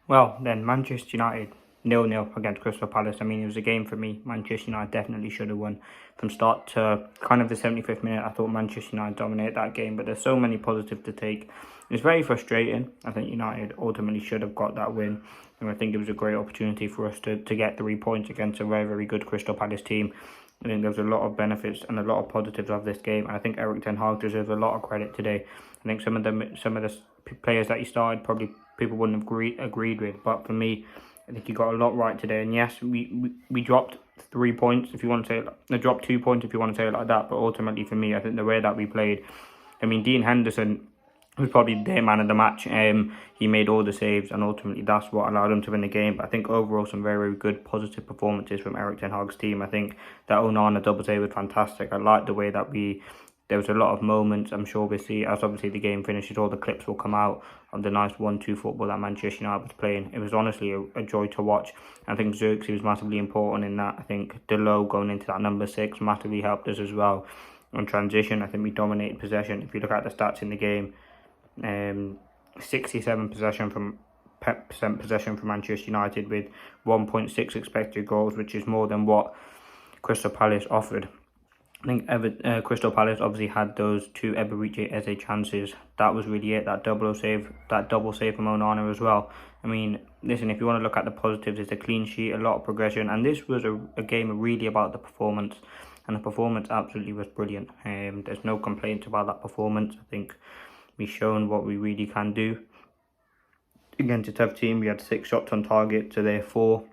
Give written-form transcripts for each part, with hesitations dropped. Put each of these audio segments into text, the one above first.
Well, then Manchester United 0-0 against Crystal Palace. I mean, it was a game for me. Manchester United definitely should have won from start to kind of the 75th minute. I thought Manchester United dominated that game, but there's so many positives to take. It's very frustrating. I think United ultimately should have got that win, and I think it was a great opportunity for us to get 3 points against a very, very good Crystal Palace team. I think there's a lot of benefits and a lot of positives of this game, and I think Erik ten Hag deserves a lot of credit today. I think some of the players that he started probably people wouldn't have agreed with, but for me, I think he got a lot right today. And yes, we dropped 3 points if you want to say it. Dropped 2 points if you want to say it like that. But ultimately, for me, I think the way that we played, I mean, Dean Henderson was probably the man of the match. He made all the saves, and ultimately that's what allowed him to win the game. But I think overall some very, very good positive performances from Erik ten Hag's team. I think that Onana double save was fantastic. I liked the way that there was a lot of moments. I'm sure we'll see as obviously the game finishes, all the clips will come out of the nice 1-2 football that Manchester United was playing. It was honestly a joy to watch. I think Xerxes was massively important in that. I think Delo going into that number 6 massively helped us as well. On transition, I think we dominated possession. If you look at the stats in the game, 67% possession from Manchester United with 1.6 expected goals, which is more than what Crystal Palace offered. I think Crystal Palace obviously had those two Eberechi Eze chances. That was really it. That double save from Onana as well. I mean, listen, if you want to look at the positives, it's a clean sheet, a lot of progression, and this was a game really about the performance, and the performance absolutely was brilliant. There's no complaints about that performance. I think we've shown what we really can do. Against a tough team, we had 6 shots on target to their 4.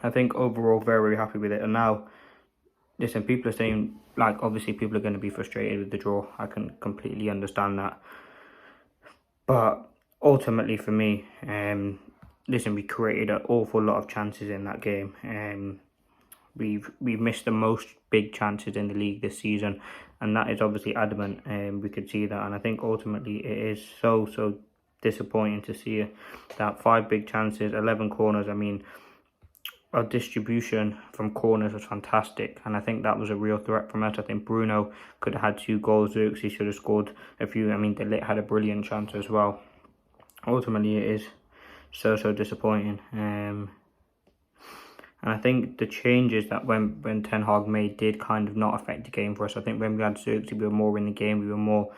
I think overall very, very happy with it. And now, listen, people are saying, like, obviously people are going to be frustrated with the draw. I can completely understand that. But ultimately for me, listen, we created an awful lot of chances in that game. We've missed the most big chances in the league this season, and that is obviously adamant. We could see that, and I think ultimately it is so disappointing to see that 5 big chances, 11 corners. I mean, our distribution from corners was fantastic, and I think that was a real threat from us. I think Bruno could have had 2 goals. Xerxes should have scored a few. I mean, De Ligt had a brilliant chance as well. Ultimately, it is so disappointing. And I think the changes that when Ten Hag made did kind of not affect the game for us. I think when we had Xerxes, we were more in the game. We were more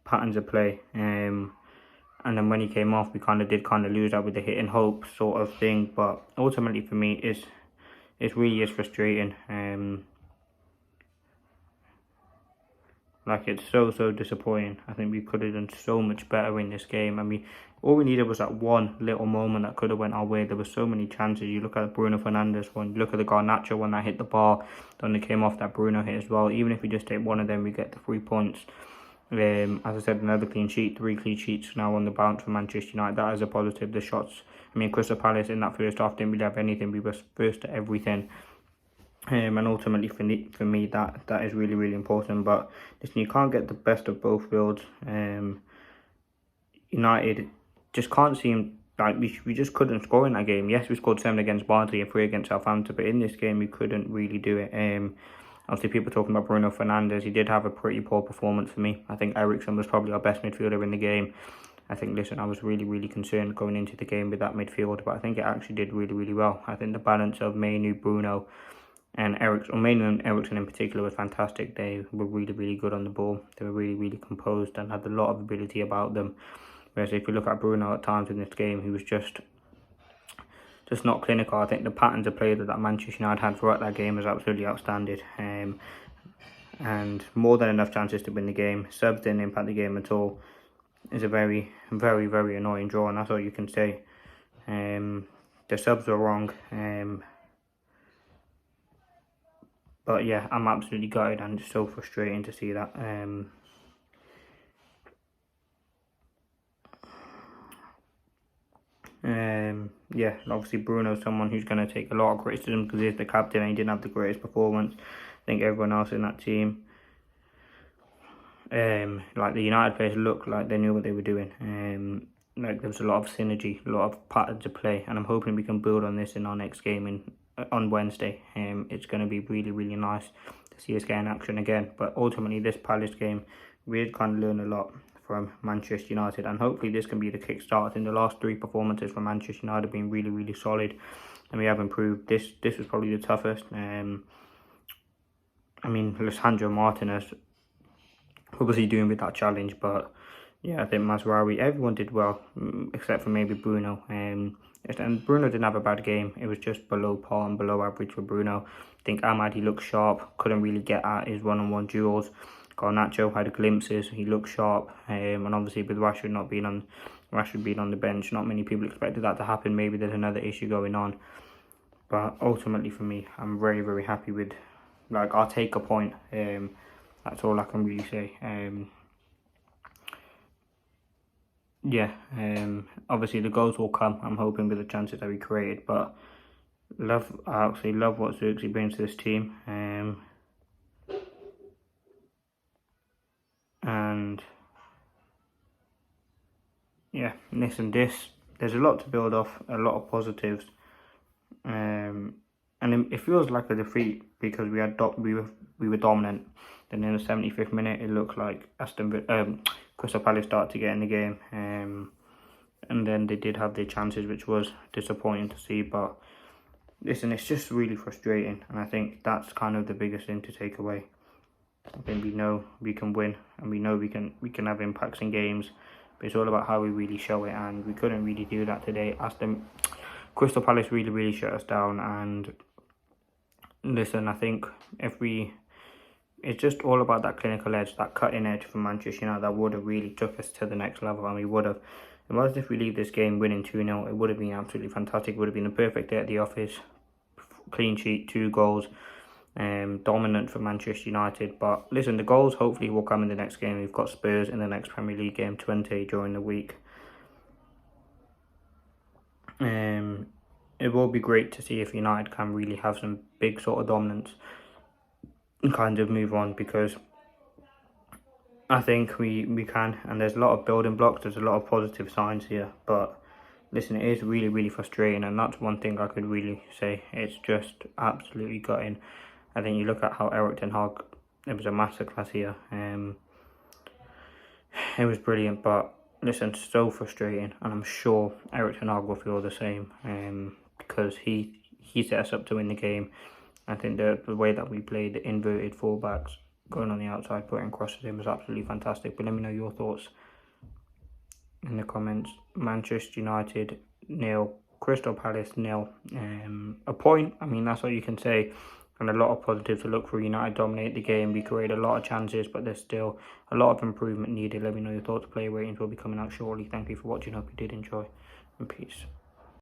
patterns of play. And then when he came off, we did lose that with the hit and hope sort of thing. But ultimately for me, it really is frustrating. Like, it's so disappointing. I think we could have done so much better in this game. I mean, all we needed was that one little moment that could have went our way. There were so many chances. You look at the Bruno Fernandes one, you look at the Garnacho one that hit the bar, then it came off that Bruno hit as well. Even if we just take one of them, we get the 3 points. As I said, another clean sheet, 3 clean sheets now on the bounce for Manchester United. That is a positive. The shots, I mean, Crystal Palace in that first half didn't really have anything. We were first to everything. And ultimately for me that is really important. But listen, you can't get the best of both worlds. United just can't seem like we just couldn't score in that game. Yes, we scored 7 against Barnsley and 3 against Southampton, but in this game we couldn't really do it. Obviously, people talking about Bruno Fernandes. He did have a pretty poor performance for me. I think Eriksen was probably our best midfielder in the game. I think, listen, I was really concerned going into the game with that midfield, but I think it actually did really well. I think the balance of Mainu, Bruno, and Mainu and Eriksen in particular was fantastic. They were really good on the ball. They were really composed and had a lot of ability about them. Whereas if you look at Bruno at times in this game, he was just not clinical. I think the patterns of play that Manchester United had throughout that game was absolutely outstanding. And more than enough chances to win the game. Subs didn't impact the game at all. It's a very annoying draw, and that's all you can say. The subs were wrong. But yeah, I'm absolutely gutted, and it's so frustrating to see that. Yeah, obviously Bruno's someone who's going to take a lot of criticism because he's the captain and he didn't have the greatest performance. I think everyone else in that team, like the United players, looked like they knew what they were doing. Like there was a lot of synergy, a lot of patterns of play, and I'm hoping we can build on this in our next game on Wednesday. It's going to be really nice to see us get in action again. But ultimately, this Palace game, we did kind of learn a lot from Manchester United, and hopefully this can be the kickstart. I think the last 3 performances from Manchester United have been really, really solid, and we have improved. This was probably the toughest. I mean, Lisandro Martinez obviously doing with that challenge, but yeah, I think Mazraoui, everyone did well, except for maybe Bruno. And Bruno didn't have a bad game. It was just below par and below average for Bruno. I think Ahmad, he looked sharp, couldn't really get at his one-on-one duels. Garnacho had glimpses, he looked sharp. And obviously with Rashford being on the bench, not many people expected that to happen. Maybe there's another issue going on. But ultimately for me, I'm very, very happy with, like, I'll take a point. That's all I can really say. Obviously the goals will come, I'm hoping, with the chances that we created, but I absolutely love what Zirkzee brings to this team. And yeah, listen, there's a lot to build off, a lot of positives. And it feels like a defeat because we were dominant. Then in the 75th minute, it looked like Crystal Palace started to get in the game. And then they did have their chances, which was disappointing to see. But listen, it's just really frustrating, and I think that's kind of the biggest thing to take away. I think we know we can win, and we know we can have impacts in games, but it's all about how we really show it, and we couldn't really do that today. Crystal Palace really shut us down. And listen, I think it's just all about that clinical edge, that cutting edge from Manchester United that would have really took us to the next level, and we would have. Imagine if we leave this game winning 2-0, it would have been absolutely fantastic. It would have been a perfect day at the office. Clean sheet, 2 goals, dominant for Manchester United. But listen, the goals hopefully will come in the next game. We've got Spurs in the next Premier League game, 20 during the week. It will be great to see if United can really have some big sort of dominance and kind of move on, because I think we can, and there's a lot of building blocks, there's a lot of positive signs here. But listen, it is really frustrating, and that's one thing I could really say. It's just absolutely gutting. I think you look at how Erik ten Hag, it was a masterclass here. It was brilliant, but listen, so frustrating, and I'm sure Erik ten Hag will feel the same, because he set us up to win the game. I think the way that we played, the inverted fullbacks, going on the outside, putting crosses in, was absolutely fantastic. But let me know your thoughts in the comments. Manchester United 0, Crystal Palace 0. A point, I mean, that's all you can say. And a lot of positives to look for. United dominate the game. We created a lot of chances, but there's still a lot of improvement needed. Let me know your thoughts. Player ratings will be coming out shortly. Thank you for watching. Hope you did enjoy. And peace.